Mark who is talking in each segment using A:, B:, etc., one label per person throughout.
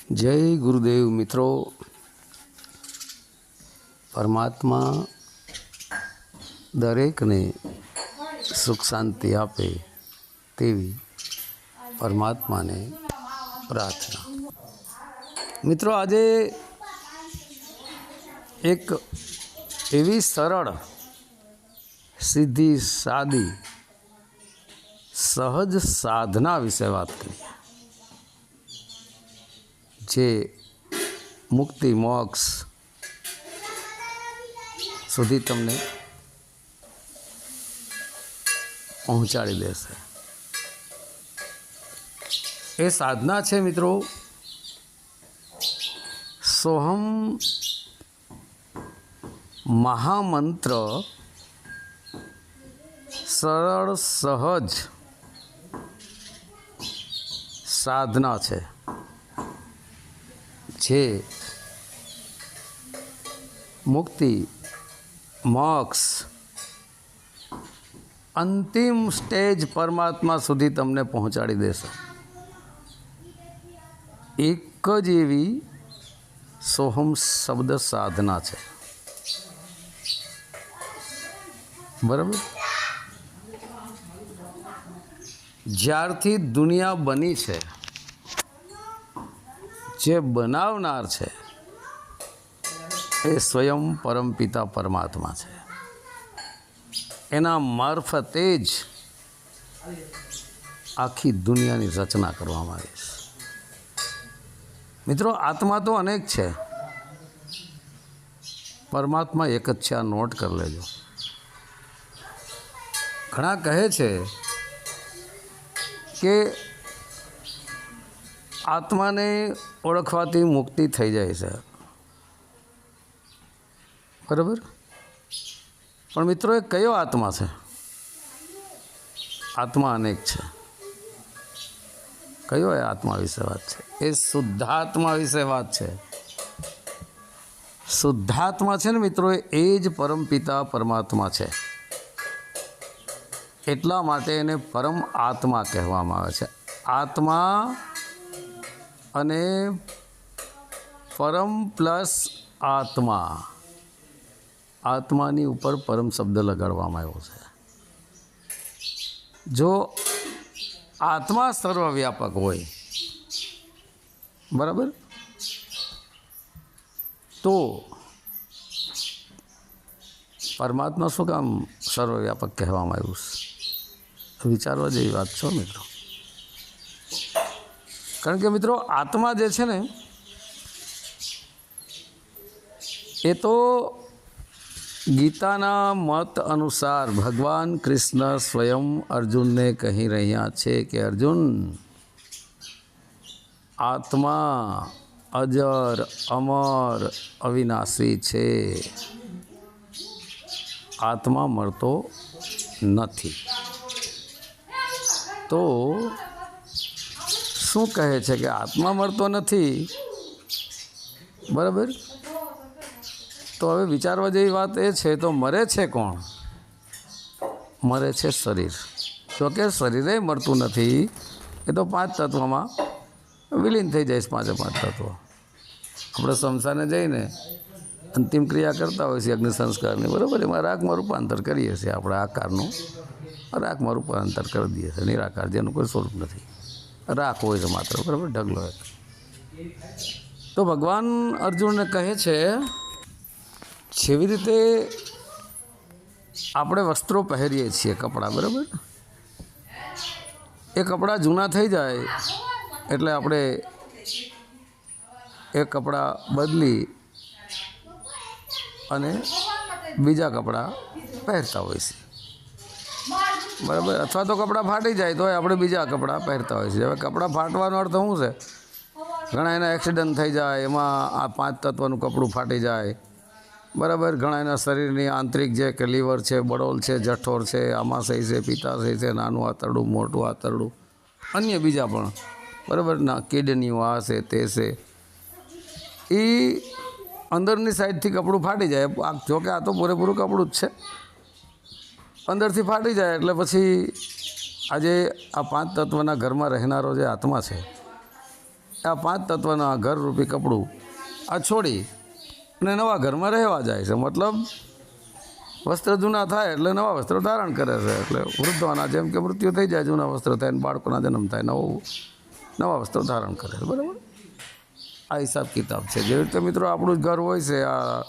A: જય ગુરુદેવ મિત્રો, પરમાત્મા દરેકને સુખ શાંતિ આપે તેવી પરમાત્માને પ્રાર્થના. મિત્રો, આજે એક એવી સરળ, સીધી, સાદી, સહજ સાધના વિશે વાત કરીએ જે મુક્તિ મોક્ષ સુધી તમને પહોંચાડી દેશે. એ સાધના છે મિત્રો સોહમ મહામંત્ર. સરળ સહજ સાધના છે જે મુક્તિ મોક્ષ અંતિમ સ્ટેજ પરમાત્મા સુધી તમને પહોંચાડી દેશે. એક જ એવી સોહમ શબ્દ સાધના છે. બરાબર? જ્યારથી દુનિયા બની છે, જે બનાવનાર છે એ સ્વયં પરમપિતા પરમાત્મા છે. એના મારફતે જ આખી દુનિયાની રચના કરવામાં આવી છે. મિત્રો, આત્મા તો અનેક છે, પરમાત્મા એક જ છે. આ નોટ કરી લેજો. ઘણા કહે છે કે આત્માને ઓળખવાથી મુક્તિ થઈ જાય છે. બરાબર? પણ મિત્રો, એ કયો આત્મા છે? આત્મા અનેક છે. કયો એ આત્મા વિશે વાત છે? એ શુદ્ધાત્મા વિશે વાત છે. શુદ્ધાત્મા છે ને મિત્રો, એ જ પરમપિતા પરમાત્મા છે. એટલા માટે એને પરમ આત્મા કહેવામાં આવે છે. આત્મા અને પરમ પ્લસ આત્મા, આત્માની ઉપર પરમ શબ્દ લગાડવામાં આવ્યો છે. જો આત્મા સર્વવ્યાપક હોય, બરાબર, તો પરમાત્મા શું કામ સર્વવ્યાપક કહેવામાં આવ્યું છે? વિચારવા જેવી વાત છો મિત્રો. કારણ કે મિત્રો, આત્મા જે છે ને એ તો ગીતાના મત અનુસાર ભગવાન કૃષ્ણ સ્વયં અર્જુનને કહી રહ્યા છે કે અર્જુન, આત્મા અજર અમર અવિનાશી છે. આત્મા મળતો નથી. તો શું કહે છે કે આત્મા મળતો નથી? બરાબર? તો હવે વિચારવા જેવી વાત એ છે, તો મરે છે કોણ? મરે છે શરીર. તો કે શરીરે મળતું નથી, એ તો પાંચ તત્વમાં વિલીન થઈ જાય છે. પાંચે પાંચ તત્વ. આપણે સંસારને જઈને અંતિમ ક્રિયા કરતા હોય છે અગ્નિ સંસ્કારની, બરાબર? એમાં રાખમાં રૂપાંતર કરીએ છીએ. આપણે આકારનું રાખમાં રૂપાંતર કરી દઈએ છીએ. નિરાકાર, જેનું કોઈ સ્વરૂપ નથી, રાખ હોય છે માત્ર, બરાબર? ઢગલો હોય. તો ભગવાન અર્જુનને કહે છે, જેવી રીતે આપણે વસ્ત્રો પહેરીએ છીએ, કપડાં, બરાબર? એ કપડાં જૂના થઈ જાય એટલે આપણે એ કપડાં બદલી અને બીજા કપડાં પહેરતા હોય છે, બરાબર? અથવા તો કપડાં ફાટી જાય તો આપણે બીજા કપડાં પહેરતા હોય છે. હવે કપડાં ફાટવાનો અર્થ શું છે? ઘણા એના એક્સિડન્ટ થઈ જાય, એમાં આ પાંચ તત્વનું કપડું ફાટી જાય, બરાબર? ઘણા એના શરીરની આંતરિક જે કે લીવર છે, બડોલ છે, જઠોર છે, આમાશય છે, પિત્તાશય છે, નાનું આંતરડું, મોટું આંતરડું, અન્ય બીજા પણ, બરાબર? ના, કિડનીઓ આ છે તે છે, એ અંદરની સાઈડથી કપડું ફાટી જાય. જોકે આ તો પૂરેપૂરું કપડું જ છે. અંદરથી ફાટી જાય એટલે પછી આજે આ પાંચ તત્વના ઘરમાં રહેનારો જે આત્મા છે આ 5 તત્વના ઘરરૂપી કપડું આ છોડી અને નવા ઘરમાં રહેવા જાય છે. મતલબ વસ્ત્ર જૂના થાય એટલે નવા વસ્ત્રો ધારણ કરે છે. એટલે વૃદ્ધોના જેમ કે મૃત્યુ થઈ જાય, જૂના વસ્ત્ર થાય ને બાળકોના જન્મ થાય, નવા વસ્ત્રો ધારણ કરે છે. બરાબર, આ હિસાબ કિતાબ છે. જેવી રીતે મિત્રો આપણું જ ઘર હોય છે, આ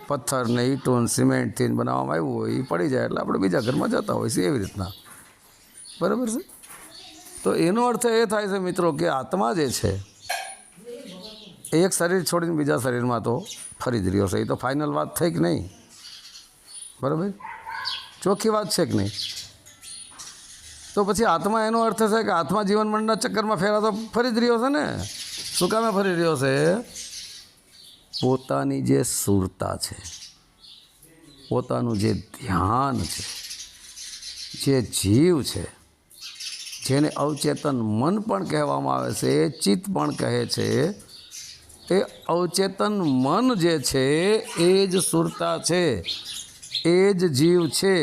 A: પથ્થર ને ઈંટો સિમેન્ટથી બનાવવામાં આવ્યું હોય, એ પડી જાય એટલે આપણે બીજા ઘરમાં જતા હોય છે, એવી રીતના. બરાબર છે. તો એનો અર્થ એ થાય છે મિત્રો કે આત્મા જે છે એ એક શરીર છોડીને બીજા શરીરમાં તો ફરી જ રહ્યો છે. એ તો ફાઇનલ વાત થઈ કે નહીં? બરાબર, ચોખ્ખી વાત છે કે નહીં? તો પછી આત્મા એનો અર્થ છે કે આત્મા જીવન મરણના ચક્કરમાં ફેરા તો ફરી જ રહ્યો છે ને. શું કામે ફરી રહ્યો છે? પોતાની જે સુરતા છે, પોતાનું જે ધ્યાન છે, જે જીવ છે, જેને અવચેતન મન પણ કહેવામાં આવે છે, ચિત્ત પણ કહે છે, એ અવચેતન મન જે છે એ જ સુરતા છે, એ જ જીવ છે,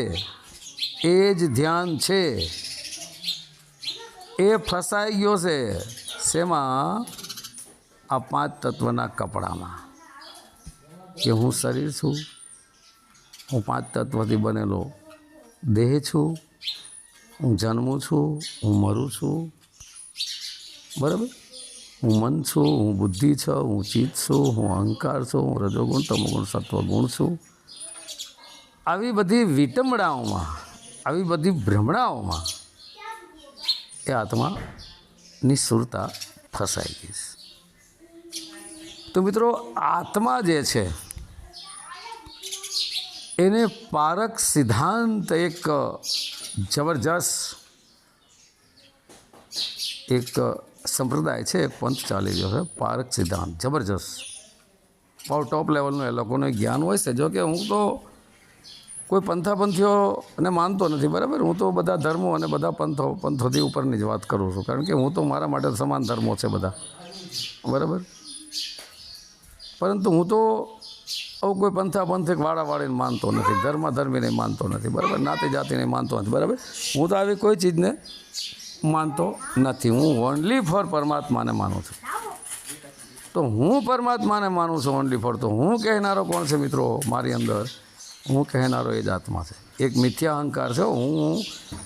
A: એ જ ધ્યાન છે. એ ફસાઈ ગયો છે શેમાં? આ 5 તત્વના કપડામાં. કે હું શરીર છું, હું 5 તત્વથી બનેલો દેહ છું, હું જન્મું છું, હું મરું છું. બરાબર, હું મન છું, હું બુદ્ધિ છું, હું ચિત્ત છું, હું અહંકાર છું, હું રજોગુણ તમોગુણ સત્વગુણ છું. આવી બધી વિટંબણાઓમાં, આવી બધી ભ્રમણાઓમાં એ આત્માની સુરતા ફસાઈ ગઈ છે. તો મિત્રો આત્મા જે છે એને પારક સિદ્ધાંત એક જબરજસ્ત એક સંપ્રદાય છે, એક પંથ ચાલી રહ્યો છે, પારક સિદ્ધાંત. જબરજસ્ત, બહુ ટોપ લેવલનું એ લોકોનું જ્ઞાન હોય છે. જો કે હું તો કોઈ પંથાપંથીઓને માનતો નથી. બરાબર, હું તો બધા ધર્મો અને બધા પંથોથી ઉપરની જ વાત કરું છું. કારણ કે હું તો મારા માટે સમાન ધર્મો છે બધા. બરાબર, પરંતુ હું તો આવું કોઈ પંથાપંથિક વાળાવાળીને માનતો નથી, ધર્મીને માનતો નથી. બરાબર, નાતી જાતિને માનતો નથી. બરાબર, હું તો આવી કોઈ ચીજને માનતો નથી. હું ઓનલી ફોર પરમાત્માને માનું છું. તો હું પરમાત્માને માનું છું ઓનલી ફોર. તો હું કહેનારો કોણ છે મિત્રો? મારી અંદર હું કહેનારો એ જ આત્મા છે. એક મિથ્યા અહંકાર છે, હું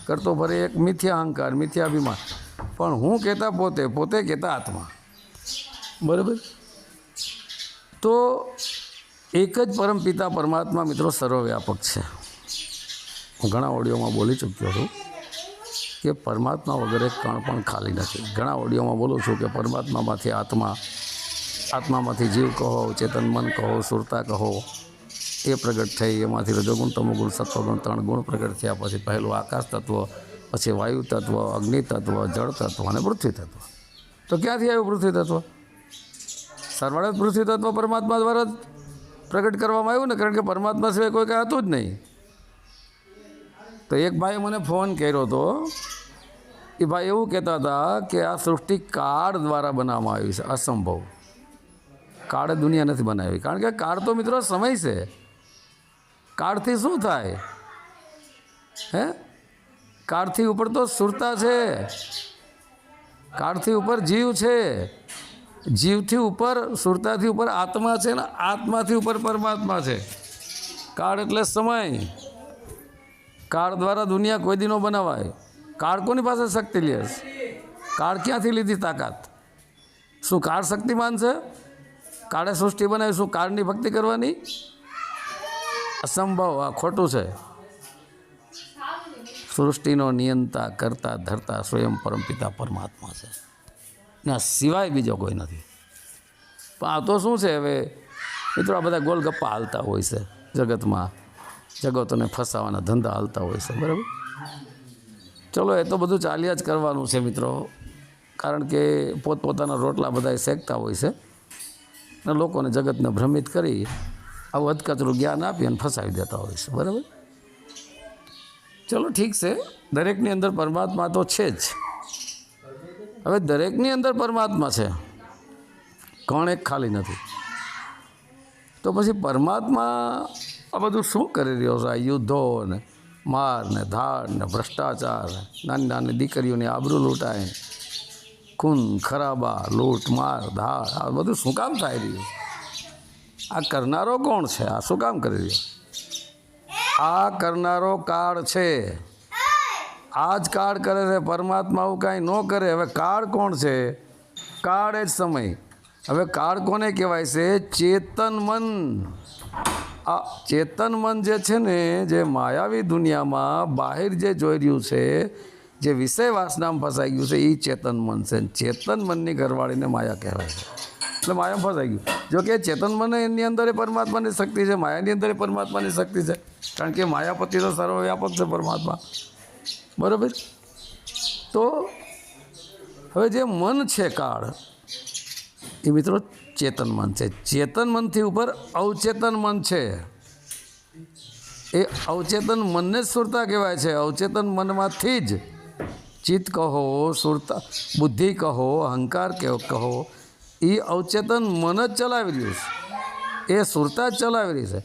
A: કરતો ફરે એક મિથ્યા અહંકાર, મિથ્યાભિમાન. પણ હું કહેતા પોતે કહેતા આત્મા. બરાબર, તો એક જ પરમપિતા પરમાત્મા મિત્રો સર્વવ્યાપક છે. હું ઘણા ઓડિયોમાં બોલી ચૂક્યો છું કે પરમાત્મા વગર એક કણ પણ ખાલી નથી. ઘણા ઓડિયોમાં બોલું છું કે પરમાત્મામાંથી આત્મામાંથી જીવ કહો, ચેતન મન કહો, સુરતા કહો, એ પ્રગટ થઈ. એમાંથી રજોગુણ તમોગુણ સત્વગુણ 3 ગુણ પ્રગટ થયા. પછી પહેલું આકાશ તત્વ, પછી વાયુ તત્વ, અગ્નિ તત્વ, જળ તત્વ અને પૃથ્વી તત્વ. તો ક્યાંથી આવ્યું પૃથ્વી તત્વ? સરવાળે પૃથ્વી તત્વ પરમાત્મા દ્વારા જ પ્રગટ કરવામાં આવ્યું ને. કારણ કે પરમાત્મા સિવાય કોઈ કાંઈ હતું જ નહીં. તો એક ભાઈ મને ફોન કર્યો હતો. એ ભાઈ એવું કહેતા હતા કે આ સૃષ્ટિ કાળ દ્વારા બનાવવામાં આવી છે. અસંભવ. કાળે દુનિયા નથી બનાવી. કારણ કે કાળ તો મિત્રો સમય છે. કાળથી શું થાય? કાળથી ઉપર તો સુરતા છે, કાળથી ઉપર જીવ છે, જીવથી ઉપર, સુરતાથી ઉપર આત્મા છે ને આત્માથી ઉપર પરમાત્મા છે. કાળ એટલે સમય. કાળ દ્વારા દુનિયા કોઈ દી ન બનાવાય. કાળ કોની પાસે શક્તિ લે? કાળ ક્યાંથી લીધી તાકાત? શું કાળ શક્તિમાન છે? કાળે સૃષ્ટિ બનાવી, શું કાળની ભક્તિ કરવાની? અસંભવ. આ ખોટું છે. સૃષ્ટિનો નિયંતા કરતા ધરતા સ્વયં પરમપિતા પરમાત્મા છે. ના સિવાય બીજો કોઈ નથી. પણ આ તો શું છે હવે મિત્રો, આ બધા ગોલગપ્પા હાલતા હોય છે જગતમાં. જગતોને ફસાવાના ધંધા હાલતા હોય છે. બરાબર, ચલો એ તો બધું ચાલ્યા જ કરવાનું છે મિત્રો. કારણ કે પોતપોતાના રોટલા બધા શેકતા હોય છે અને લોકોને જગતને ભ્રમિત કરી આવું અધકચરું જ્ઞાન આપી અને ફસાવી દેતા હોય છે. બરાબર, ચલો ઠીક છે. દરેકની અંદર પરમાત્મા તો છે જ. હવે દરેકની અંદર પરમાત્મા છે, કણ એક ખાલી નથી. તો પછી પરમાત્મા આ બધું શું કરી રહ્યો છે? આ યુદ્ધો ને માર ને ધાડ ને ભ્રષ્ટાચાર ને નાની નાની દીકરીઓની આબરૂ લૂંટાય, ખૂન ખરાબા, લૂંટ માર ધાડ, આ બધું શું કામ થાય રહ્યું? આ કરનારો કોણ છે? આ શું કામ કરી રહ્યો? આ કરનારો કાળ છે. આ જ કાળ કરે છે. પરમાત્મા આવું કાંઈ ન કરે. હવે કાળ કોણ છે? કાળ એ જ સમય. હવે કાળ કોને કહેવાય છે? ચેતન મન. આ ચેતન મન જે છે ને, જે માયાવી દુનિયામાં બહાર જે જોઈ રહ્યું છે, જે વિષય વાસનામાં ફસાઈ ગયું છે, એ ચેતન મન છે. ચેતન મનની ઘરવાળીને માયા કહેવાય છે. એટલે માયામાં ફસાઈ ગયું. જો કે ચેતન મન એની અંદર એ પરમાત્માની શક્તિ છે, માયાની અંદર એ પરમાત્માની શક્તિ છે. કારણ કે માયાપતિ તો સર્વવ્યાપક છે પરમાત્મા. બરાબર? તો હવે જે મન છે કાળ, એ મિત્રો ચેતન મન છે. ચેતન મનથી ઉપર અવચેતન મન છે. એ અવચેતન મનને જ સુરતા કહેવાય છે. અવચેતન મનમાંથી જ ચિત્ત કહો, સુરતા બુદ્ધિ કહો, અહંકાર કહો, એ અવચેતન મન જ ચલાવી રહ્યું છે. એ સુરતા જ ચલાવી રહી છે.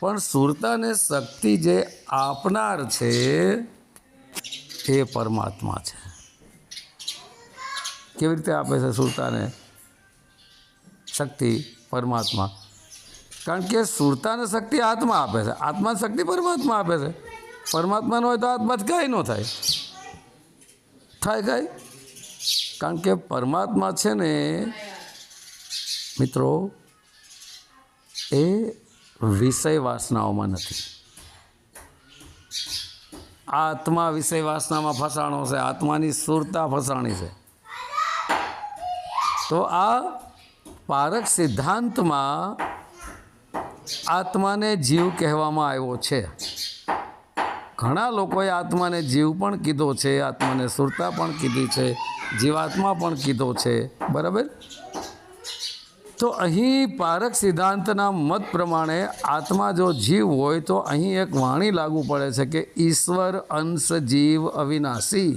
A: પણ સુરતાને શક્તિ જે આપનાર છે એ પરમાત્મા છે. કેવી રીતે આપે છે સુરતાને શક્તિ? પરમાત્મા. કારણ કે સુરતાને શક્તિ આત્મા આપે છે, આત્મા શક્તિ પરમાત્મા આપે છે. પરમાત્મા ન હોય તો આત્મા જ કાંઈ ન થાય. થાય કાંઈ? કારણ કે પરમાત્મા છે ને મિત્રો, એ વિષય વાસનાઓમાં નથી. આત્મા વિષય વાસનામાં ફસાણો છે. આત્માની સુરતા ફસાણી છે. તો આ પારક સિદ્ધાંતમાં આત્માને જીવ કહેવામાં આવ્યો છે. ઘણા લોકોએ આત્માને જીવ પણ કીધો છે, આત્માને સુરતા પણ કીધી છે, જીવાત્મા પણ કીધો છે. બરાબર? તો અહીં પારક સિદ્ધાંતના મત પ્રમાણે આત્મા જો જીવ હોય તો અહીં એક વાણી લાગુ પડે છે કે ઈશ્વર અંશ જીવ અવિનાશી.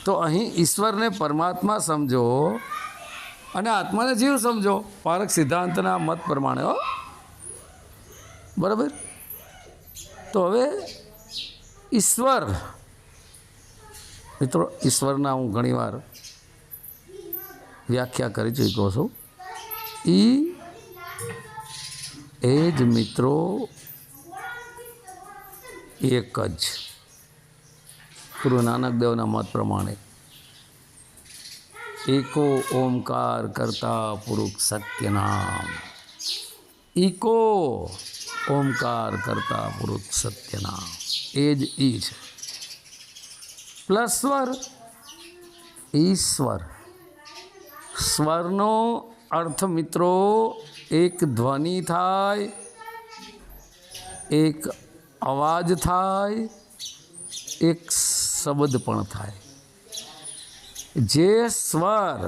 A: તો અહીં ઈશ્વરને પરમાત્મા સમજો અને આત્માને જીવ સમજો, પારક સિદ્ધાંતના મત પ્રમાણે. હો, બરાબર? તો હવે ઈશ્વર, મિત્રો ઈશ્વરના હું ઘણીવાર વ્યાખ્યા કરી ચૂક્યો છું. એ જ મિત્રો એક જ. ગુરુ નાનક દેવના મત પ્રમાણે એકો ઓમકાર કરતા પુરુષ સત્ય નામ. એકો ઓમકાર કરતા પુરુષ સત્ય નામ. એ જ ઈ છે. પ્લસ સ્વર, ઈશ્વર. સ્વરનો અર્થ મિત્રો એક ધ્વનિ થાય, એક અવાજ થાય, એક શબ્દ પણ થાય. જે સ્વર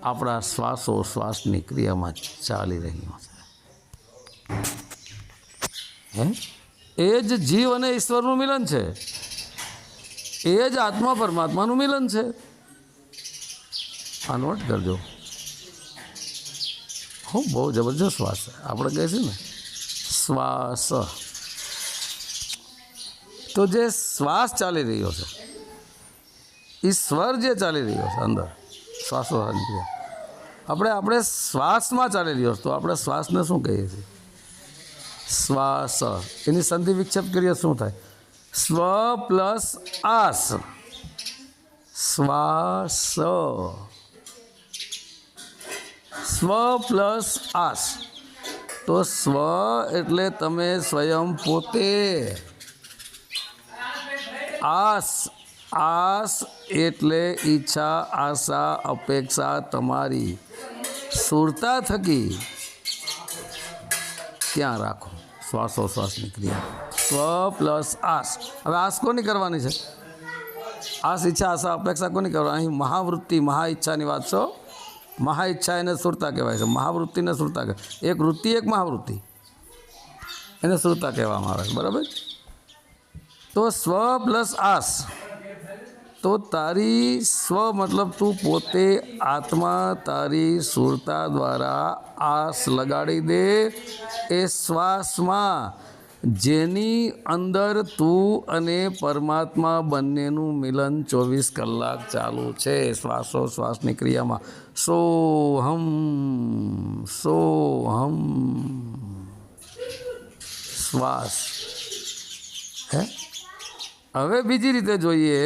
A: આપણા શ્વાસોશ્વાસની ક્રિયામાં ચાલી રહ્યો છે, એ જ જીવ અને ઈશ્વરનું મિલન છે. એ જ આત્મા પરમાત્માનું મિલન છે. આ નોટ કરજો. બહુ જબરજસ્ત શ્વાસ છે. આપણે કહે છે ને શ્વાસ. તો જે શ્વાસ ચાલી રહ્યો છે, એ સ્વર જે ચાલી રહ્યો છે અંદર શ્વાસોશ્વાસની ક્રિયા, આપણે શ્વાસમાં ચાલી રહ્યો છે. તો આપણે શ્વાસને શું કહીએ છીએ? શ્વાસ. એની સંધિ વિક્ષેપ કરીએ શું થાય? સ્વ પ્લસ આસ. શ્વાસ. સ્વ પ્લસ આસ. તો સ્વ એટલે તમે સ્વયં પોતે. આસ. આસ એટલે ઈચ્છા, આશા, અપેક્ષા તમારી સુરતા થકી ત્યાં રાખો શ્વાસોશ્વાસની ક્રિયા. સ્વ પ્લસ આસ. હવે આસ કોની કરવાની છે? આસ, ઈચ્છા, આશા, અપેક્ષા કોની કરવાની? અહીં મહાવૃત્તિ, મહા ઈચ્છાની વાત છો. મહા ઈચ્છા એને સુરતા કહેવાય છે. મહાવૃત્તિને સુરતા કહેવાય. એક વૃત્તિ, એક મહાવૃત્તિ, એને સુરતા કહેવામાં આવે છે. બરાબર? તો સ્વ પ્લસ આસ. તો તારી સ્વ મતલબ તું પોતે આત્મા, તારી સુરતા દ્વારા આસ લગાડી દે એ શ્વાસમાં. જેની અંદર તું અને પરમાત્મા બંનેનું મિલન 24 કલાક ચાલુ છે શ્વાસોશ્વાસની ક્રિયામાં. સોહમ સોહમ શ્વાસ. હે હવે બીજી રીતે જોઈએ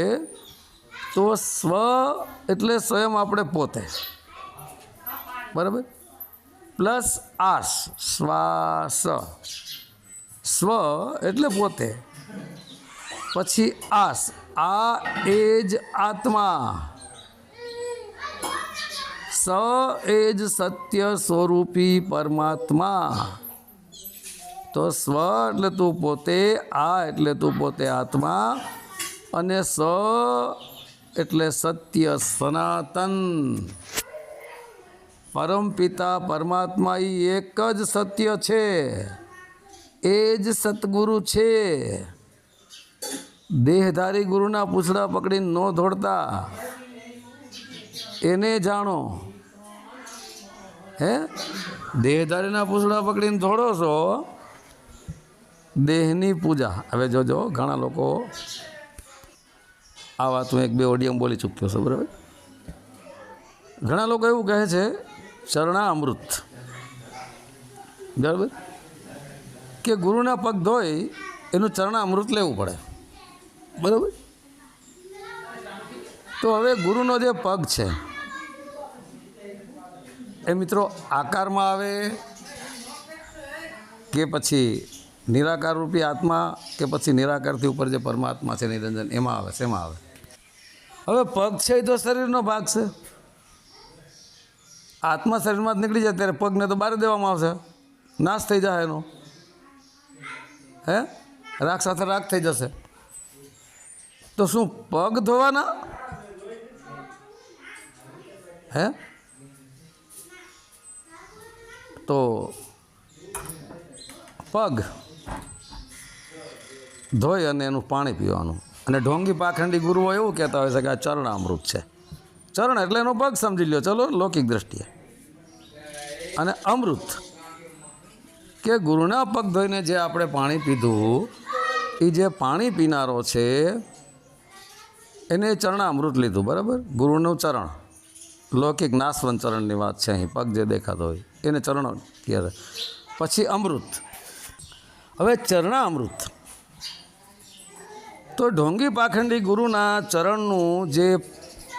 A: તો સ્વ એટલે સ્વયં આપણે પોતે, બરાબર, પ્લસ આસ શ્વાસ. સ્વ એટલે પોતે, પછી આસ આ એ જ આત્મા, સ એ જ સત્ય સ્વરૂપી પરમાત્મા. તો સ્વ એટલે તું પોતે, આ એટલે તું પોતે આત્મા, અને સ એટલે સત્ય સનાતન પરમપિતા પરમાત્મા. એ એક જ સત્ય છે, એ જ સતગુરુ છે. દેહધારી ગુરુના પૂછડા પકડીને ન દોડતા, એને જાણો. હે દેહધારીના પૂછડા પકડીને દોડો છો, દેહની પૂજા. હવે જોજો ઘણા લોકો આ વાત હું 1-2 ઓડિયો બોલી ચૂક્યો છું, બરાબર. ઘણા લોકો એવું કહે છે ચરણામૃત, બરાબર, કે ગુરુના પગ ધોઈ એનું ચરણામૃત લેવું પડે, બરાબર. તો હવે ગુરુનો જે પગ છે એ મિત્રો આકારમાં આવે કે પછી નિરાકાર રૂપી આત્મા, કે પછી નિરાકારથી ઉપર જે પરમાત્મા છે નિરંજન, એમાં આવે, શેમાં આવે? હવે પગ છે એ તો શરીરનો ભાગ છે. આત્મા શરીરમાં જ નીકળી જાય ત્યારે પગને તો બહાર દેવામાં આવશે, નાશ થઈ જાય એનો. હે રાખ સાથે રાખ થઈ જશે. તો શું પગ ધોવાના? હે તો પગ ધોઈ અને એનું પાણી પીવાનું. અને ઢોંગી પાખંડી ગુરુઓ એવું કહેતા હોય છે કે આ ચરણામૃત છે. ચરણ એટલે એનો પગ સમજી લ્યો, ચલો લૌકિક દ્રષ્ટિએ. અને અમૃત કે ગુરુના પગ ધોઈને જે આપણે પાણી પીધું, એ જે પાણી પીનારો છે એને ચરણામૃત લીધું, બરાબર. ગુરુનું ચરણ, લૌકિક નાશવંત ચરણની વાત છે અહીં, પગ જે દેખાતો હોય એને ચરણ કહે. પછી અમૃત. હવે ચરણામૃત તો ઢોંગી પાખંડી ગુરુના ચરણનું જે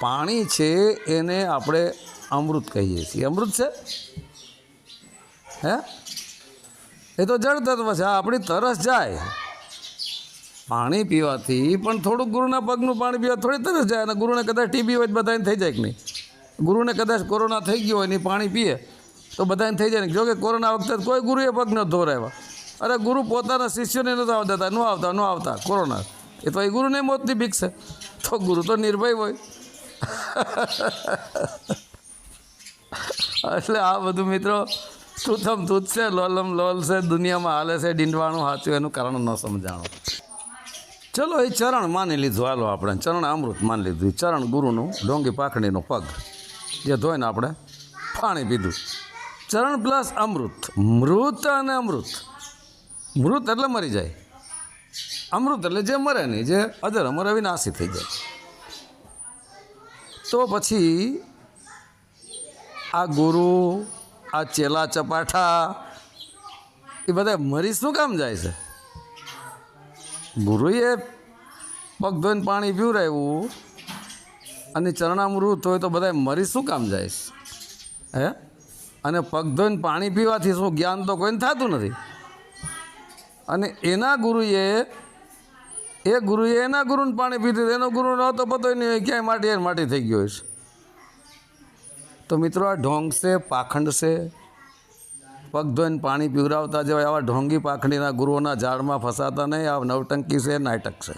A: પાણી છે એને આપણે અમૃત કહીએ છીએ. અમૃત છે? હે એ તો જળ તત્વ છે. આપણી તરસ જાય પાણી પીવાથી, પણ થોડુંક ગુરુના પગનું પાણી પીવા થોડી તરસ જાય. અને ગુરુને કદાચ ટીબી હોય તો બધાને થઈ જાય કે નહીં? ગુરુને કદાચ કોરોના થઈ ગયો હોય ને પાણી પીએ તો બધાને થઈ જાય ને. જો કે કોરોના વખતે કોઈ ગુરુએ પગ ન ધોરાવ્યા. અરે ગુરુ પોતાના શિષ્યોને નહોતા આવતા દેતા, ન આવતા કોરોના. એ તો એ ગુરુને મોતની બીક છે. તો ગુરુ તો નિર્ભય હોય. એટલે આ બધું મિત્રો તુથમ તુથ છે, લોલમ લોલ છે, દુનિયામાં હાલે છે ડીંડવાણું સાચું, એનું કારણ ન સમજાણું. ચલો એ ચરણ માની લીધું, હાલો આપણે ચરણ અમૃત માની લીધું. ચરણ ગુરુનું ઢોંગી પાખડીનો પગ જે ધોઈને આપણે પાણી પીધું. ચરણ પ્લસ અમૃત. મૃત અને અમૃત. મૃત એટલે મરી જાય, અમૃત એટલે જે મરે નહીં, જે અજર અમર અવિનાશી થઈ જાય. તો પછી આ ગુરુ, આ ચેલા ચપાઠા, એ બધા મરી શું કામ જાય છે? ગુરુએ પગ ધોઈને પાણી પીવરાવ્યું અને ચરણામૃત હોય તો બધા મરી શું કામ જાય છે? હે અને પગ ધોઈને પાણી પીવાથી શું જ્ઞાન તો કોઈને થતું નથી. અને એના ગુરુએ એના ગુરુને પાણી પીધું, એનો ગુરુ નહોતો પતો નહીં ક્યાંય માટી માટી થઈ ગયો છે. તો મિત્રો આ ઢોંગ છે, પાખંડ છે. પગ ધોઈને પાણી પીવરાવતા જેવા આવા ઢોંગી પાખંડીના ગુરુઓના ઝાડમાં ફસાતા નહીં. આ નવટંકી છે, નાટક છે,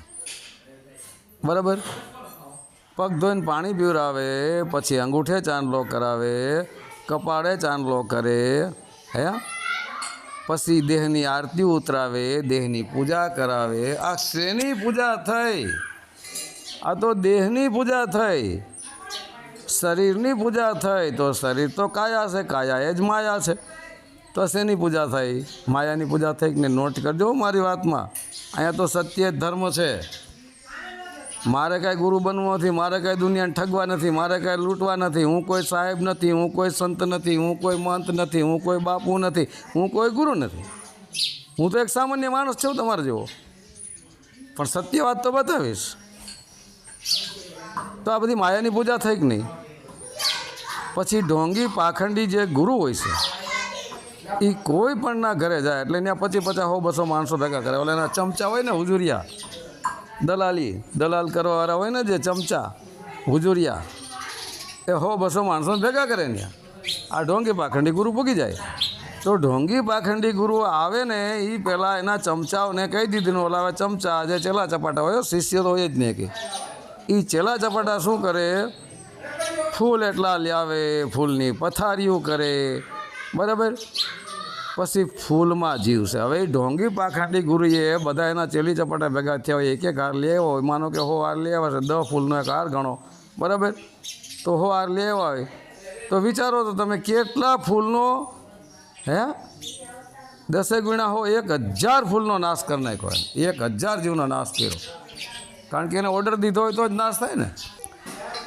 A: બરાબર. પગ ધોઈને પાણી પીવરાવે, પછી અંગૂઠે ચાંદલો કરાવે, કપાળે ચાંદલો કરે, હે પછી દેહની આરતી ઉતરાવે, દેહની પૂજા કરાવે. આ શેની પૂજા થઈ? આ તો દેહની પૂજા થઈ, શરીરની પૂજા થઈ. તો શરીર તો કાયા છે, કાયા એ જ માયા છે. તો શેની પૂજા થઈ? માયાની પૂજા થઈ કે નહીં? નોટ કરજો મારી વાતમાં. અહીંયા તો સત્ય જ ધર્મ છે. મારે કાંઈ ગુરુ બનવું નથી, મારે કાંઈ દુનિયાને ઠગવા નથી, મારે કાંઈ લૂંટવા નથી. હું કોઈ સાહેબ નથી, હું કોઈ સંત નથી, હું કોઈ મંત નથી, હું કોઈ બાપુ નથી, હું કોઈ ગુરુ નથી. હું તો એક સામાન્ય માણસ છું તમારે જેવો, પણ સત્ય વાત તો બતાવીશ. તો આ બધી માયાની પૂજા થઈ કે નહીં? પછી ઢોંગી પાખંડી જે ગુરુ હોય છે એ કોઈ પણ ના ઘરે જાય એટલે ત્યાં 50-50, 100-200 માણસો ભેગા કરે. ઓલા એના ચમચા હોય ને, હુજુરિયા, દલાલ કરવાવાળા હોય ને જે ચમચા હુજુરિયા, એ 100-200 માણસો ભેગા કરે ત્યાં. આ ઢોંગી પાખંડી ગુરુ પૂગી જાય. તો ઢોંગી પાખંડી ગુરુ આવે ને એ પહેલાં એના ચમચાઓને કહી દીધું, ઓલા ચમચા જે ચેલા ચપાટા હોય, શિષ્ય તો હોય જ નહીં કે એ ચેલા ચપાટા શું કરે? ફૂલ એટલા લાવે, ફૂલની પથારીઓ કરે, બરાબર. પછી ફૂલમાં જીવશે. હવે એ ઢોંગી પાખંડી ગુરુએ બધા એના ચેલી ચપાટા ભેગા થયા હોય, એક હાર લેવો હોય, માનો કે 100 હાર લેવા છે, 10 ફૂલનો એક હાર ગણો, બરાબર. તો 100 હાર લેવા હોય તો વિચારો તો તમે કેટલા ફૂલનો 10 ગુણ્યા 1000 ફૂલનો નાશ કરી નાખ્યો. 1000 જીવનો નાશ કર્યો. કારણ કે એને ઓર્ડર દીધો હોય તો જ નાશ થાય ને.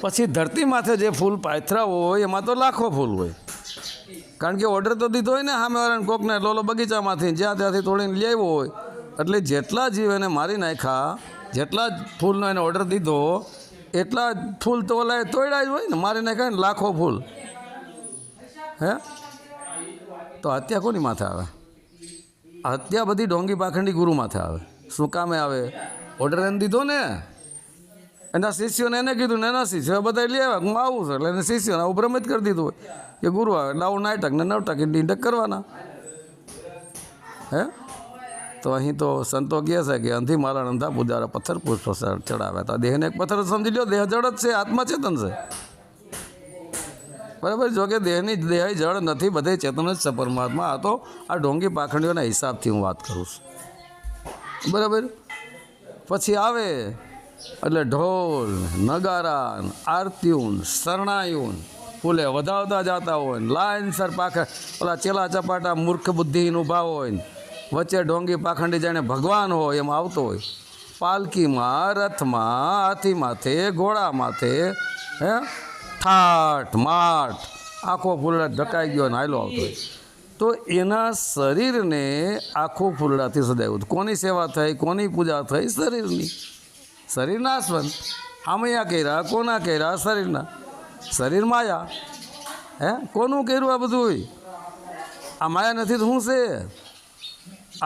A: પછી ધરતી માથે જે ફૂલ પાથરા હોય એમાં તો લાખો ફૂલ હોય. કારણ કે ઓર્ડર તો દીધો હોય ને સામેવાળાને કોકને, લોલો બગીચામાંથી જ્યાં ત્યાંથી તોડીને લઈ આવ્યો હોય. એટલે જેટલા જીવ એને મારી નાખ્યા, જેટલા જ ફૂલનો એને ઓર્ડર દીધો એટલા જ ફૂલ તો ઓલા તોડ્યા જ હોય ને, મારી નાખ્યા ને લાખો ફૂલ. તો હત્યા કોની માથે આવે? હત્યા બધી ઢોંગી પાખંડી ગુરુ માથે આવે. શું કામે આવે? ઓર્ડર એને દીધો ને, એના શિષ્યોને એને કીધું ને, એના શિષ્યો બધા લઈ આવ્યા, હું આવું છું એટલે એને શિષ્યોને આવું ભ્રમિત કરી દીધું હોય કે ગુરુ આવે એટલે આવું નાટક ને નવટક ડીંડક કરવાના. તો અહીં તો સંતો કહે છે કે અંધી મારણ અંધા પૂજારા પથ્થર પુષ્પ ચડાવે. તો દેહને એક પથ્થર સમજી લો, દેહ જળ જ છે, આત્મા ચેતન છે, બરાબર. જો કે દેહ જળ નથી, બધે ચેતન જ છે પરમાત્મા. આ તો આ ઢોંગી પાખંડીઓના હિસાબથી હું વાત કરું છું, બરાબર. પછી આવે એટલે ઢોલ, નગારા, આરતીયું, શરણાયું, ફૂલે વધાવતા જતા હોય ને, લાઈનસર ઓલા ચેલા ચપાટા મૂર્ખ બુદ્ધિહીન ઊભા હોય ને, વચ્ચે ઢોંગી પાખંડી જાણે ભગવાન હોય એમ આવતો હોય. પાલકીમાં, રથમાં, હાથી માથે, ઘોડા માથે, ઠાઠ માઠ આખો ફૂલડા ઢકાઈ ગયો ને હાલો આવતો હોય. તો એના શરીરને આખું ફૂલડાથી સદાવ્યું. કોની સેવા થઈ, કોની પૂજા થઈ? શરીરની. શરીર નાશવંત. આમયા કર્યા, કોના કર્યા? શરીરના. શરીર માયા. કોનું કર્યું આ બધું? આ માયા નથી તો શું છે?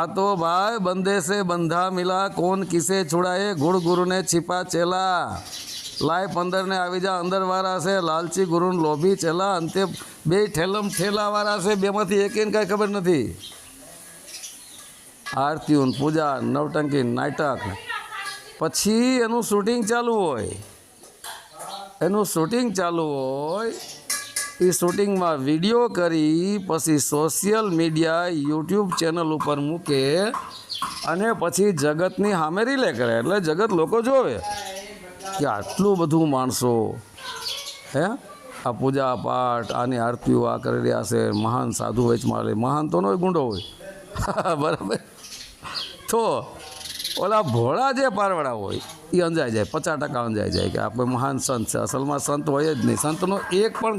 A: આ તો ભાઈ બંધે સે બંધા મિલા, કોણ કિસે છુડાએ, ગુણ ગુરુને છીપા ચેલા. લાય 15 ને આવી જા, અંદરવાળા છે લાલચી ગુરુને લોભી ચેલા. અંતે 2 ઠેલમ ઠેલાવાળા છે, બેમાંથી એકેને કાંઈ ખબર નથી. આરતીઓ, પૂજા, નવટંકી, નાટક. પછી એનું શૂટિંગ ચાલુ હોય. એ શૂટિંગમાં વિડીયો કરી પછી સોશિયલ મીડિયા, યુટ્યુબ ચેનલ ઉપર મૂકે અને પછી જગતની સામે રિલે કરે. એટલે જગત લોકો જોવે કે આટલું બધું માણસો આ પૂજા પાઠ, આની આરતીઓ આ કરી રહ્યા છે. મહાન સાધુ વેચમાં લે, મહાન તો નો ગુંડો હોય, બરાબર. તો ઓલા ભોળા જે પારવાળા હોય એ અંજાઈ જાય, 50% અંજાઈ જાય કે આ કોઈ મહાન સંત છે. અસલમાં સંત હોય જ નહીં. સંતનો એક પણ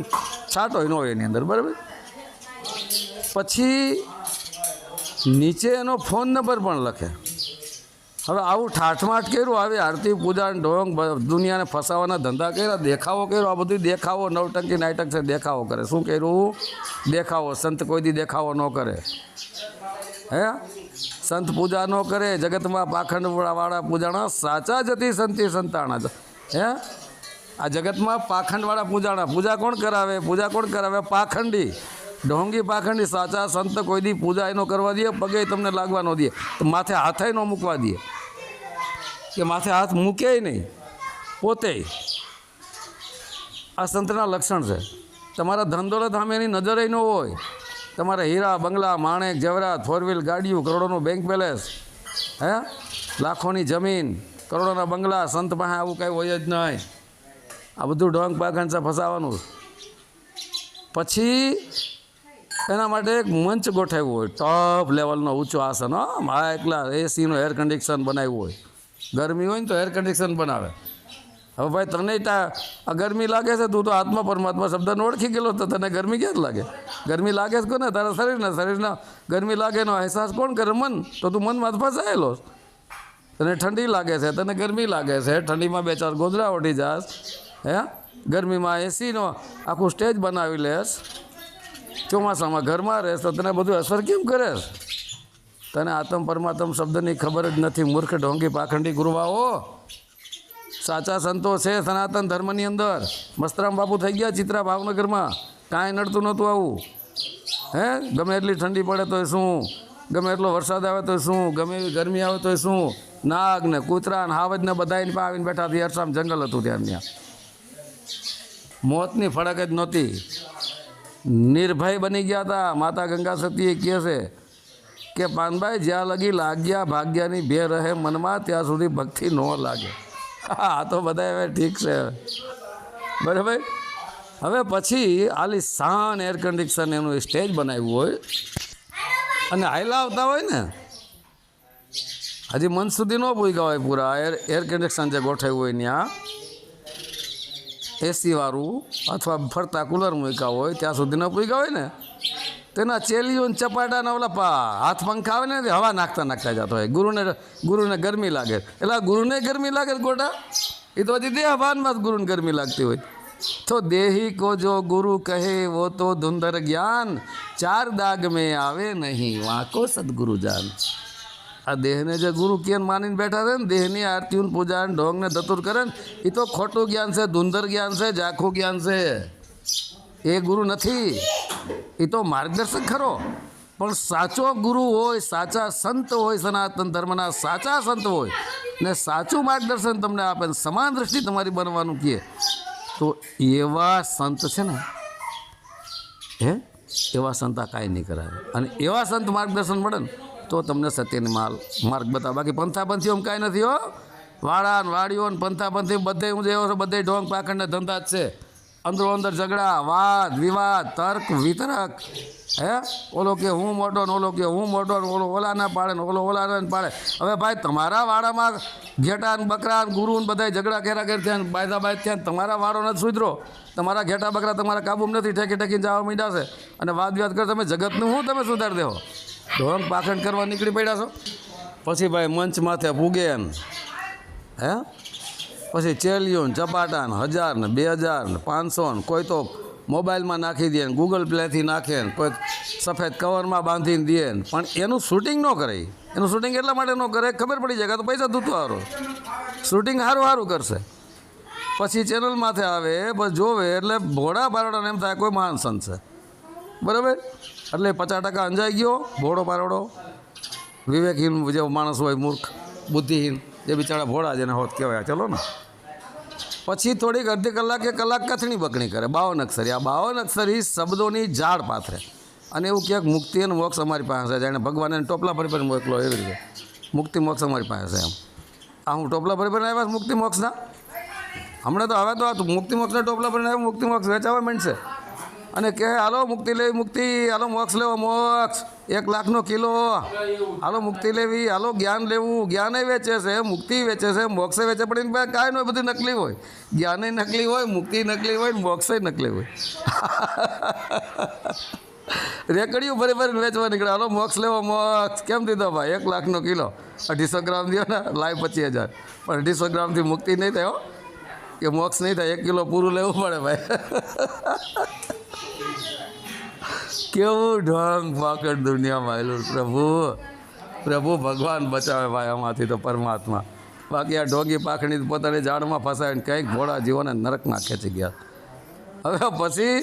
A: છાંટો ન હોય એની અંદર, બરાબર. પછી નીચે એનો ફોન નંબર પણ લખે. હવે આવું ઠાઠમાઠ કર્યું, આવી આરતી પૂજા ઢોંગ દુનિયાને ફસાવાના ધંધા કર્યા, દેખાવો કર્યો. આ બધું દેખાવો, નવટંકી નાટક છે, દેખાવો કરે. શું કર્યું? દેખાવો. સંત કોઈ દી દેખાવો ન કરે. સંત પૂજા ન કરે. જગતમાં પાખંડવાળા પૂજાણા સાચા જતી સંતિ સંતાણા. આ જગતમાં પાખંડવાળા પૂજાણા. પૂજા કોણ કરાવે? પાખંડી, ઢોંગી પાખંડી. સાચા સંત કોઈ દી પૂજા એનો કરવા દે, પગે તમને લાગવા ન દે, તો માથે હાથે ન મૂકવા દે, કે માથે હાથ મૂકે નહીં પોતે. આ સંતના લક્ષણ છે. તમારા ધન દોલત સામે એની નજરે ન હોય. તમારે હીરા બંગલા, માણેક જેવરાત, 4 વ્હીલ ગાડીઓ, કરોડોનું બેંક બેલેન્સ, લાખોની જમીન, કરોડોના બંગલા, સંત પાસે આવું કાંઈ હોય જ નહીં. આ બધું ઢોંગ પાખંડ છે, ફસાવાનું. પછી એના માટે એક મંચ ગોઠવ્યું હોય, ટોપ લેવલનો ઊંચો આસન, આ એકલા એસીનું એર કન્ડિશન બનાવ્યું હોય. ગરમી હોય ને તો એર કન્ડિશન બનાવે. હવે ભાઈ તને આ ગરમી લાગે છે, તું તો આત્મા પરમાત્મા શબ્દને ઓળખી ગયેલો, તો તને ગરમી ક્યાં જ લાગે? ગરમી લાગે છે કોને? તારા શરીરના ગરમી લાગે એનો અહેસાસ કોણ કરે? મન. તો તું મનમાં ફસાયેલો. તને ઠંડી લાગે છે, તને ગરમી લાગે છે, ઠંડીમાં 2-4 ગોદડા ઓઢી જાસ, હે ગરમીમાં એસીનો આખું સ્ટેજ બનાવી લેસ, ચોમાસામાં ઘરમાં રહેશ, તો તને બધું અસર કેમ કરે? તને આત્મ પરમાત્મ શબ્દની ખબર જ નથી. મૂર્ખ ઢોંગી પાખંડી ગુરુવાઓ. સાચા સંતો છે સનાતન ધર્મની અંદર. મસ્તરામ બાપુ થઈ ગયા ચિત્રા ભાવનગરમાં, કાંઈ નડતું નહોતું આવું. હે ગમે એટલી ઠંડી પડે તોય શું, ગમે એટલો વરસાદ આવે તો શું, ગમે એવી ગરમી આવે તો શું, નાગ ને કૂતરા ને હાવજ ને બધાને આવીને બેઠા હતી. અરસામ જંગલ હતું ત્યાં. મોતની ફડક જ નહોતી. નિર્ભય બની ગયા હતા. માતા ગંગા સતીએ કહે છે કે પાનભાઈ, જ્યાં લગી લાગ્યા ભાગ્યાની બે રહે મનમાં, ત્યાં સુધી ભક્તિ ન લાગે. હા, તો બધા હવે ઠીક છે, બરાબર. હવે પછી આલી શાન એર કન્ડિશન એનું સ્ટેજ બનાવ્યું હોય અને હાઈલા આવતા હોય ને, હજી મન સુધી ન પૂગ્યા હોય પૂરા. એર કન્ડિશન જે ગોઠવ્યું હોય ત્યાં એસીવાળું અથવા ફરતા કુલર મૂક્યા હોય ત્યાં સુધી ન પૂગ્યા હોય ને, તેના ચેલીઓ ચપાટા ને ઓલા હાથ પંખા આવે ને હવા નાખતા જતો હોય. ગુરુને ગરમી લાગે, એટલે ગુરુને ગરમી લાગે ગોટા, એ તો હજી દેહભાનમાં જ ગુરુને ગરમી લાગતી હોય. તો દેહી કો જો ગુરુ કહે વો તો ધુંધર જ્ઞાન, 4 દાગ મેં આવે નહીં વાંકો સદગુરુ જાન. આ દેહને જે ગુરુ કેન માનીને બેઠા છે ને, દેહની આરતીઓ પૂજા ઢોંગને ધતુર કરે ને, એ તો ખોટું જ્ઞાન છે, ધુંધર જ્ઞાન છે, ઝાખું જ્ઞાન છે. એ ગુરુ નથી, એ તો માર્ગદર્શક ખરો. પણ સાચો ગુરુ હોય, સાચા સંત હોય, સનાતન ધર્મના સાચા સંત હોય ને સાચું માર્ગદર્શન તમને આપે, સમાન દ્રષ્ટિ તમારી બનવાનું કહે, તો એવા સંત છે ને, એવા સંત આ કાંઈ નહીં કરાવે. અને એવા સંત માર્ગદર્શન મળે ને તો તમને સત્યની માર્ગ બતાવે. બાકી પંથાપંથીઓ કાંઈ નથી હો. વાળા ને વાડીઓ ને પંથાપંથી બધે હું જેવો છે, બધે ઢોંગ પાખંડને ધંધા જ છે. અંદરો અંદર ઝઘડા, વાદ વિવાદ, તર્ક વિતર્ક. હે ઓલો કે હું મોટો ને ઓલો કે હું મોટો ને ઓલો ઓલા ના પાડે ને ઓલો ઓલા ના પાડે. હવે ભાઈ તમારા વાડામાં ઘેટા ને બકરા ને ગુરુ ને બધા ઝઘડા કેરા કરી થયા, બાયદા બાય થયા, તમારા વાડો નથી સુધરો, તમારા ઘેટા બકરા તમારા કાબુમાં નથી, ઠેકીને જવા માંડ્યા છે અને વાદ વિવાદ કરે. તમે જગતનું હું તમે સુધારી દેવો? ઢોંગ પાખંડ કરવા નીકળી પડ્યા છો. પછી ભાઈ મંચ માથે પૂગે ને, હે પછી ચેલીઓ ને ચપાટા ને 1000 ને 2000 ને 500 ને, કોઈ તો મોબાઈલમાં નાખી દે ને, ગૂગલ પ્લેથી નાખે ને, કોઈ સફેદ કવરમાં બાંધીને દે ને, પણ એનું શૂટિંગ ન કરે. એનું શૂટિંગ એટલા માટે ન કરે, ખબર પડી જાય કે તો પૈસા ધૂતો હારો, શૂટિંગ સારું કરશે. પછી ચેનલ માથે આવે, બસ જોવે એટલે ભોળા પારોડાને એમ થાય કોઈ મહાન સંત છે, બરાબર. એટલે 50% અંજાઈ ગયો ભોળો પારોડો. વિવેકહીન જે માણસ હોય, મૂર્ખ બુદ્ધિહીન, જે બિચારા ભોળા જેને હોત કહેવાય. ચલો ને પછી થોડીક અડધી કલાક કે કલાક કથણી બકણી કરે. 52 અક્ષરી. આ 52 અક્ષરી શબ્દોની ઝાડ પાથરે અને એવું ક્યાંક મુક્તિ અને મોક્ષ અમારી પાસે છે. જાણે ભગવાન એને ટોપલા ભરી ભરી મોકલો એવી રીતે મુક્તિ મોક્ષ અમારી પાસે છે. એમ આ હું ટોપલા ભરી ભરીને આવ્યા મુક્તિ મોક્ષના. હમણાં તો હવે તો આ મુક્તિ મોક્ષના ટોપલા ભરીને આવ્યા, મુક્તિ મોક્ષ વેચાવા માંડશે અને કહે હાલો મુક્તિ લેવી મુક્તિ, હાલો મોક્ષ લેવો મોક્ષ, 1 લાખનો કિલો, હાલો મુક્તિ લેવી, હાલો જ્ઞાન લેવું. જ્ઞાને વેચે છે, મુક્તિ વેચે છે, મોક્ષે વેચે, પણ એની પાસે કાંઈ નહીં, બધું નકલી હોય. જ્ઞાને નકલી હોય, મુક્તિ નકલી હોય, મોક્ષે નકલી હોય. રેકડીઓ ભરી ભરીને વેચવા નીકળે. હાલો મોક્ષ લેવો મોક્ષ. કેમ દીધો ભાઈ? 1 લાખનો કિલો, 250 ગ્રામ દો ને, લાઈવ 25,000. પણ 250 ગ્રામથી મુક્તિ નહીં થાય, કે મોક્ષ નહીં થાય. 1 કિલો પૂરું લેવું પડે ભાઈ. કેવું ઢોંગ પાકડ દુનિયામાં આવેલું. પ્રભુ ભગવાન બચાવે ભાઈ આમાંથી તો પરમાત્મા. બાકી આ ઢોંગી પાખડી પોતાની ઝાડમાં ફસાવીને કંઈક ભોળા જીવોને નરકમાં ખેંચી ગયા. હવે પછી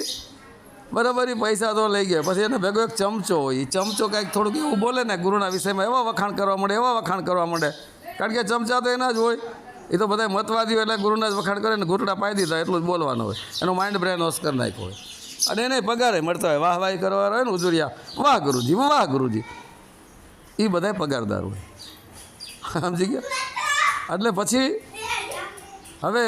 A: બરાબર પૈસા તો લઈ ગયા. પછી એને ભેગો એક ચમચો હોય, એ ચમચો કંઈક થોડુંક એવું બોલે ને ગુરુના વિષયમાં, એવા વખાણ કરવા માંડે. કારણ કે ચમચા તો એના જ હોય. એ તો બધા મતવાદી હોય એટલે ગુરુના જ વખાણ કરે ને, ઘૂંટડા પાઈ દીધા એટલું જ બોલવાનું હોય. એનો માઇન્ડ બ્રેન વોશ કરી નાખ્યો હોય અને એને પગારે મળતા હોય. વાહવાહી કરવા હોય ને ઉજુરિયા, વાહ ગુરુજી. એ બધા પગારદાર હોય, સમજી ગયા. એટલે પછી હવે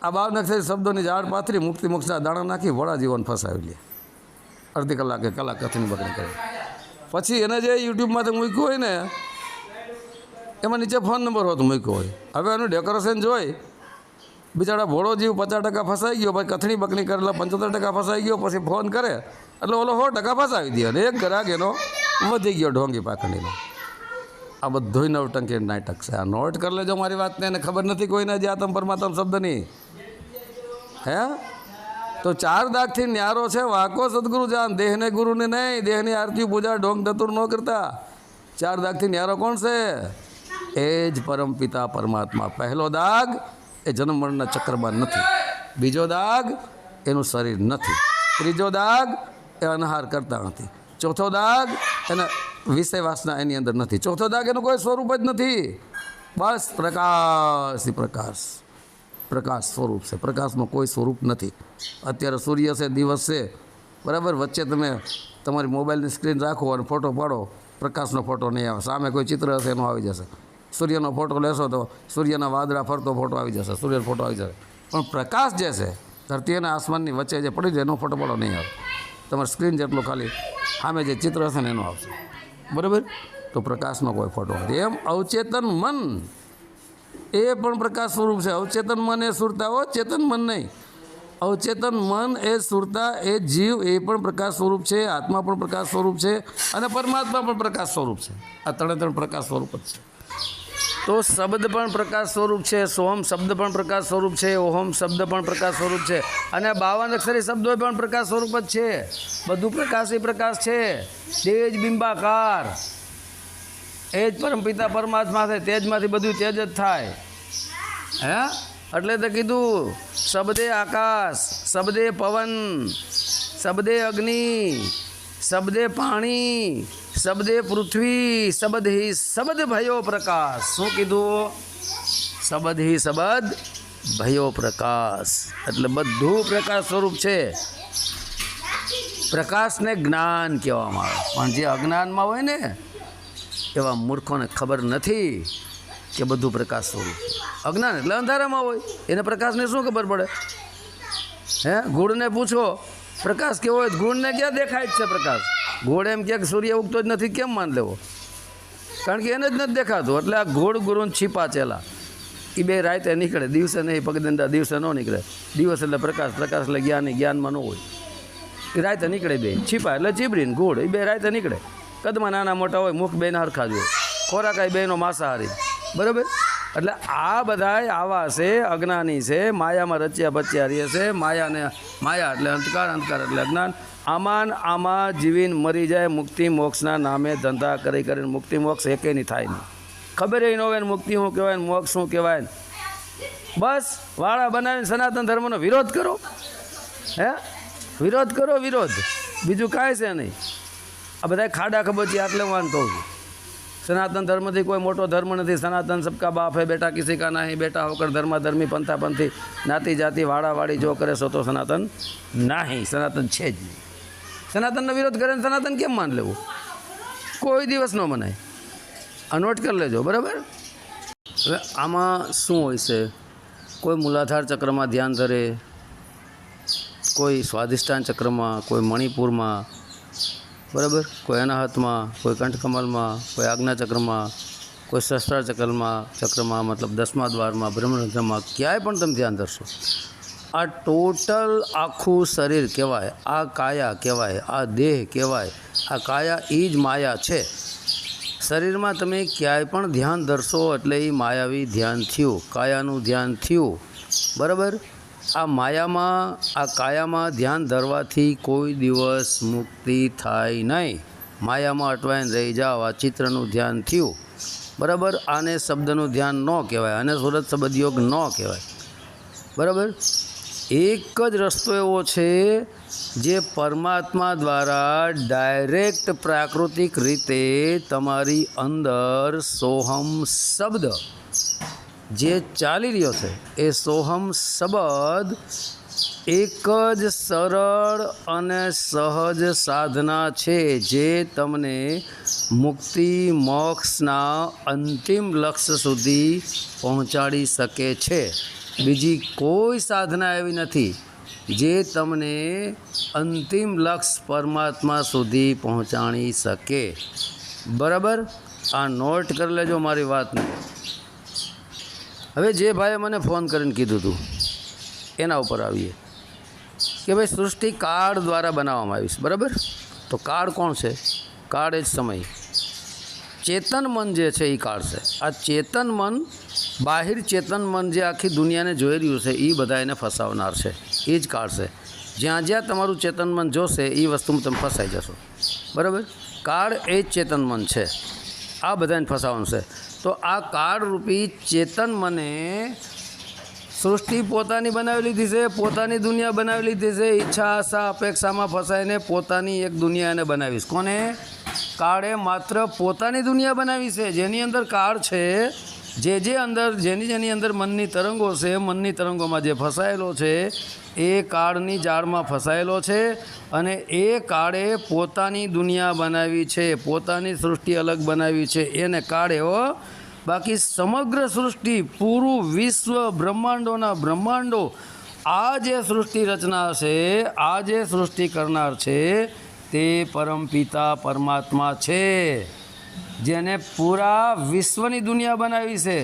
A: આ 52 અક્ષરી શબ્દોની ઝાડ પાથરી મુક્તિ મોક્ષના દાણા નાખી ભોળા જીવન ફસાવી લે. અડધી કલાકે કલાક કથની બકરી કરે. પછી એને જે યુટ્યુબમાંથી મૂક્યું હોય ને એમાં નીચે ફોન નંબર હોતો મૂક્યો હોય. હવે એનું ડેકોરેશન જોઈ બિચારા ભોળો જીવ 50% ફસાઈ ગયો, પછી કથણી બકરી કરેલા 75% ફસાઈ ગયો, પછી ફોન કરે એટલે ઓલો 100% ફસાવી દે અને એક ગ્રાહક એનો વધી ગયો ઢોંગી પાખંડીનો. આ બધું નવટંકી નાટક છે. આ નોટ કરી લેજો મારી વાતને. એને ખબર નથી કોઈને જે આતમ પરમાત્મ શબ્દની. હે તો 4 દાગથી ન્યારો છે વાકો સદગુરુ જાન. દેહને ગુરુને નહીં, દેહની આરતી પૂજા ઢોંગ ધતુર ન કરતા. 4 દાગથી ન્યારો કોણ છે? એ જ પરમપિતા પરમાત્મા. પહેલો દાગ એ જન્મ મરણના ચક્રમાં નથી. બીજો દાગ એનું શરીર નથી. ત્રીજો દાગ એ અનહાર કરતા નથી. ચોથો દાગ એને વિષય વાસના એની અંદર નથી. ચોથો દાગ એનું કોઈ સ્વરૂપ જ નથી. બસ પ્રકાશથી પ્રકાશ, પ્રકાશ સ્વરૂપ છે. પ્રકાશમાં કોઈ સ્વરૂપ નથી. અત્યારે સૂર્ય છે, દિવસ છે, બરાબર. વચ્ચે તમે તમારી મોબાઈલની સ્ક્રીન રાખો અને ફોટો પાડો, પ્રકાશનો ફોટો નહીં આવે. સામે કોઈ ચિત્ર હશે એનો આવી જશે. સૂર્યનો ફોટો લેશો તો સૂર્યના વાદળા ફરતો ફોટો આવી જશે, સૂર્યનો ફોટો આવી જશે. પણ પ્રકાશ જે છે ધરતી અને આસમાનની વચ્ચે જે પડી જાય એનો ફોટો પાડો નહીં આવે. તમારી સ્ક્રીન જેટલો ખાલી સામે જે ચિત્ર હશે ને એનો આવશે, બરાબર. તો પ્રકાશનો કોઈ ફોટો નથી. એમ અવચેતન મન એ પણ પ્રકાશ સ્વરૂપ છે. અવચેતન મન એ સુરતા હો, ચેતન મન નહીં. અવચેતન મન એ સુરતા, એ જીવ એ પણ પ્રકાશ સ્વરૂપ છે. આત્મા પણ પ્રકાશ સ્વરૂપ છે અને પરમાત્મા પણ પ્રકાશ સ્વરૂપ છે. આ ત્રણ પ્રકાશ સ્વરૂપ જ છે. તો શબ્દ પણ પ્રકાશ સ્વરૂપ છે, સોહમ શબ્દ પણ પ્રકાશ સ્વરૂપ છે, ઓહમ શબ્દ પણ પ્રકાશ સ્વરૂપ છે અને 52 અક્ષરી શબ્દો પણ પ્રકાશ સ્વરૂપ જ છે. બધું પ્રકાશી પ્રકાશ છે. તેજ બિંબાકાર, એ જ પરમપિતા પરમાત્મા છે. તેજમાંથી બધું તેજ જ થાય. હે એટલે તો કીધું શબ્દે આકાશ, શબ્દે પવન, શબ્દે અગ્નિ, શબ્દે પાણી, શબ્દે પૃથ્વી, શબ્દ હિ શબ્દ ભયો પ્રકાશ. શું કીધું? શબ્દ હિ શબ્દ ભયો પ્રકાશ. એટલે બધું પ્રકાશ સ્વરૂપ છે. પ્રકાશને જ્ઞાન કહેવામાં આવે. પણ જે અજ્ઞાનમાં હોય ને એવા મૂર્ખોને ખબર નથી કે બધું પ્રકાશ સ્વરૂપ છે. અજ્ઞાન એટલે અંધારામાં હોય, એને પ્રકાશને શું ખબર પડે? હે ગુડને પૂછો પ્રકાશ કેવો હોય, ગુણને ક્યાં દેખાય જ છે પ્રકાશ? ઘોડ એમ કે સૂર્ય ઉગતો જ નથી, કેમ માન લેવો? કારણ કે એને જ નથી દેખાતું. એટલે આ ઘોડ ગુરુ છીપા ચેલા એ બે રાતે નીકળે, દિવસે નહીં. પગદંડા દિવસે ન નીકળે. દિવસ એટલે પ્રકાશ, પ્રકાશ એટલે જ્ઞાન, જ્ઞાનમાં ન હોય. એ રાતે નીકળે બે. છીપા એટલે ચીબરીને ઘોડ એ બે રાતે નીકળે. કદમાં નાના મોટા હોય, મુખ બેના હરખા જ હોય, ખોરાક બેનો માંસાહારી, બરાબર. એટલે આ બધાય આવા છે, અજ્ઞાની છે, માયામાં રચ્યા બચ્યા રહે છે. માયા એટલે અંધકાર, અંધકાર એટલે અજ્ઞાન. આમાં જીવીને મરી જાય. મુક્તિ મોક્ષના નામે ધંધા કરીને મુક્તિ મોક્ષ એકે નહીં થાય નહીં. ખબર ન હોય ને મુક્તિ શું કહેવાય ને મોક્ષ શું કહેવાય ને. બસ વાળા બનાવીને સનાતન ધર્મનો વિરોધ કરો. હે વિરોધ કરો, વિરોધ. બીજું કાંઈ છે નહીં. આ બધા ખાડા ખબોચી આટલે હું કહું છું. સનાતન ધર્મથી કોઈ મોટો ધર્મ નથી. સનાતન સબકા બાપ હે, બેટા કિસી કા નહીં. બેટા હોકર ધર્મા ધર્મી, પંથા પંથી, નાતી જાતિ, વાળાવાળી જો કરે સો તો સનાતન નહીં. સનાતન છે જ નહીં. સનાતનનો વિરોધ કરે ને સનાતન કેમ માન લેવું? કોઈ દિવસ ન મનાય. આ નોટ કરી લેજો, બરાબર. હવે આમાં શું હોય છે? કોઈ મૂલાધાર ચક્રમાં ધ્યાન ધરે, કોઈ સ્વાધિષ્ઠાન ચક્રમાં, કોઈ મણિપુરમાં, બરાબર, કોઈ અનાહતમાં, કોઈ કંઠકમલમાં, કોઈ આજ્ઞાચક્રમાં, કોઈ સહસ્ત્રાર ચક્રમાં મતલબ 10મા દ્વારમાં, બ્રહ્મરંધ્રમાં, ક્યાંય પણ તમે ધ્યાન ધરશો. આ ટોટલ આખું શરીર કહેવાય, આ કાયા કહેવાય, આ દેહ કહેવાય. આ કાયા એ જ માયા છે. શરીરમાં તમે ક્યાંય પણ ધ્યાન ધરશો એટલે એ માયાવી ધ્યાન થયું, કાયાનું ધ્યાન થયું, બરાબર. આ માયામાં, આ કાયામાં ધ્યાન ધરવાથી કોઈ દિવસ મુક્તિ થાય નહીં. માયામાં અટવાઈને રહી જાઓ. આ ચિત્રનું ધ્યાન થયું, બરાબર. આને શબ્દનું ધ્યાન ન કહેવાય, આને સુરત શબ્દ યોગ ન કહેવાય, બરાબર. એક જ રસ્તો એવો છે જે પરમાત્મા દ્વારા ડાયરેક્ટ પ્રાકૃતિક રીતે તમારી અંદર સોહમ શબ્દ જે ચાલી રહ્યો છે એ સોહમ શબ્દ એક જ સરળ અને સહજ સાધના છે જે તમને મુક્તિ મોક્ષના અંતિમ લક્ષ્ય સુધી પહોંચાડી શકે છે. બીજી કોઈ સાધના એવી નથી જે તમને અંતિમ લક્ષ્ય પરમાત્મા સુધી પહોંચાડી શકે. બરાબર, આ નોટ કરી લેજો મારી વાતને. હવે જે ભાઈએ મને ફોન કરીને કીધું હતું એના ઉપર આવીએ કે ભાઈ સૃષ્ટિ કાળ દ્વારા બનાવવામાં આવી છે. બરાબર, તો કાળ કોણ છે? કાળ એ જ સમય. ચેતન મન જે છે એ કાળ છે. આ ચેતન મન, બાહિર ચેતન મન જે આખી દુનિયાને જોઈ રહ્યું છે એ બધા એને ફસાવનાર છે. એ જ કાળ છે. જ્યાં જ્યાં તમારું ચેતન મન જોશે એ વસ્તુમાં તમે ફસાઈ જશો. બરાબર, કાળ એ જ ચેતન મન છે. આ બધાને ફસાવવાનું છે. તો આ કાળરૂપી ચેતન મને સૃષ્ટિ પોતાની બનાવી લીધી છે, પોતાની દુનિયા બનાવી લીધી છે. ઈચ્છા, આશા, અપેક્ષામાં ફસાઈને પોતાની એક દુનિયા એને બનાવીશ. કોને? કાળે માત્ર પોતાની દુનિયા બનાવી છે, જેની અંદર કાળ છે. જેની અંદર મનની તરંગો છે, મનની તરંગોમાં જે ફસાયેલો છે એ કાળની જાળમાં ફસાયેલો છે. અને એ કાળે પોતાની દુનિયા બનાવી છે, પોતાની સૃષ્ટિ અલગ બનાવી છે. એને કાળે બાકી સમગ્ર સૃષ્ટિ, પૂરું વિશ્વ, બ્રહ્માંડોના બ્રહ્માંડો, આ જે સૃષ્ટિ રચના છે, આ જે સૃષ્ટિ કરનાર છે તે પરમપિતા પરમાત્મા છે, જેને પૂરા વિશ્વની દુનિયા બનાવી છે.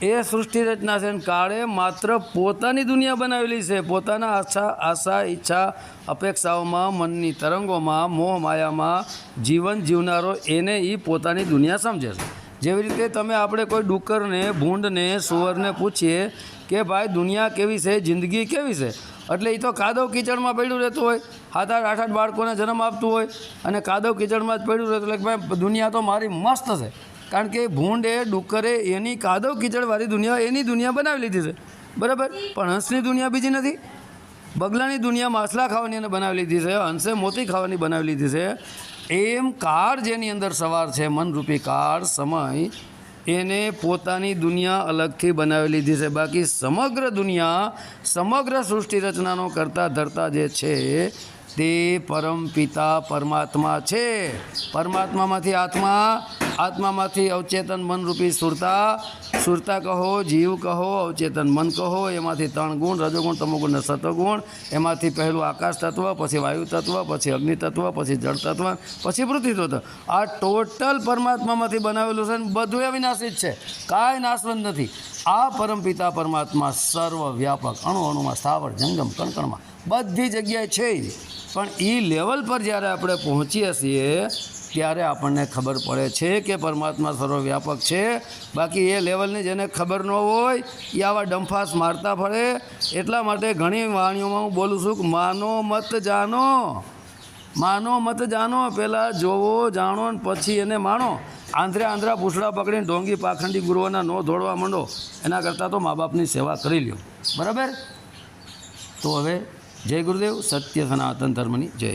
A: એ સૃષ્ટિ રચના છે. કાળે માત્ર પોતાની દુનિયા બનાવેલી છે. પોતાના આશા, ઈચ્છા, અપેક્ષાઓમાં, મનની તરંગોમાં, મોહ માયામાં જીવન જીવનારો એને એ પોતાની દુનિયા સમજે છે. જેવી રીતે તમે આપણે કોઈ ડુક્કરને, ભૂંડને, સુવરને પૂછીએ કે ભાઈ દુનિયા કેવી છે, જિંદગી કેવી છે, એટલે એ તો કાદવ કીચડમાં પડ્યું રહેતું હોય. 7-8 બાળકોને જન્મ આપતું હોય અને કાદવ કીચડમાં જ પડ્યું રહેતું. એટલે ભાઈ દુનિયા તો મારી મસ્ત છે. કારણ કે ભૂંડે, ડુક્કરે એની કાદવ કીચડવાળી દુનિયા, એની દુનિયા બનાવી લીધી છે. બરાબર, પણ હંસની દુનિયા બીજી નથી. બગલાની દુનિયા માછલા ખાવાની એને બનાવી લીધી છે, હંસે મોતી ખાવાની બનાવી લીધી છે. એમ કાળ જેની અંદર સવાર છે, મનરૂપી કાળ, સમય, એને પોતાની દુનિયા અલગથી બનાવી લીધી છે. બાકી સમગ્ર દુનિયા, સમગ્ર સૃષ્ટિ રચનાનો કરતા ધરતા જે છે તે પરમપિતા પરમાત્મા છે. પરમાત્મામાંથી આત્મા, આત્મામાંથી અવચેતન મનરૂપી સુરતા કહો, જીવ કહો, અવચેતન મન કહો. એમાંથી 3 ગુણ, રજોગુણ, તમોગુણ અને સતોગુણ. એમાંથી પહેલું આકાશ તત્વ, પછી વાયુ તત્વ, પછી અગ્નિ તત્વ, પછી જળ તત્વ, પછી પૃથ્વી તત્વ. આ ટોટલ પરમાત્મામાંથી બનાવેલું છે. બધું એ વિનાશિત છે, કાંઈ નાશવંત નથી. આ પરમપિતા પરમાત્મા સર્વવ્યાપક, અણુ અણુમાં, સ્થાવર જંગમ, કણકણમાં બધી જગ્યાએ છે. પણ એ લેવલ પર જ્યારે આપણે પહોંચીએ છીએ ત્યારે આપણને ખબર પડે છે કે પરમાત્મા સર્વવ્યાપક છે. બાકી એ લેવલની જેને ખબર ન હોય એ આવા ડંફાસ મારતા ફરે. એટલા માટે ઘણી વાણીઓમાં હું બોલું છું કે માનો મત જાનો, માનો મત જાનો. પહેલાં જોવો, જાણો ને પછી એને માણો. આંધ્રા પૂછડા પકડીને ઢોંગી પાખંડી ગુરુઓના નો દોડવા માંડો. એના કરતાં તો મા બાપની સેવા કરી લ્યો. બરાબર, તો હવે જય ગુરુદેવ. સત્ય સનાતન ધર્મની જય.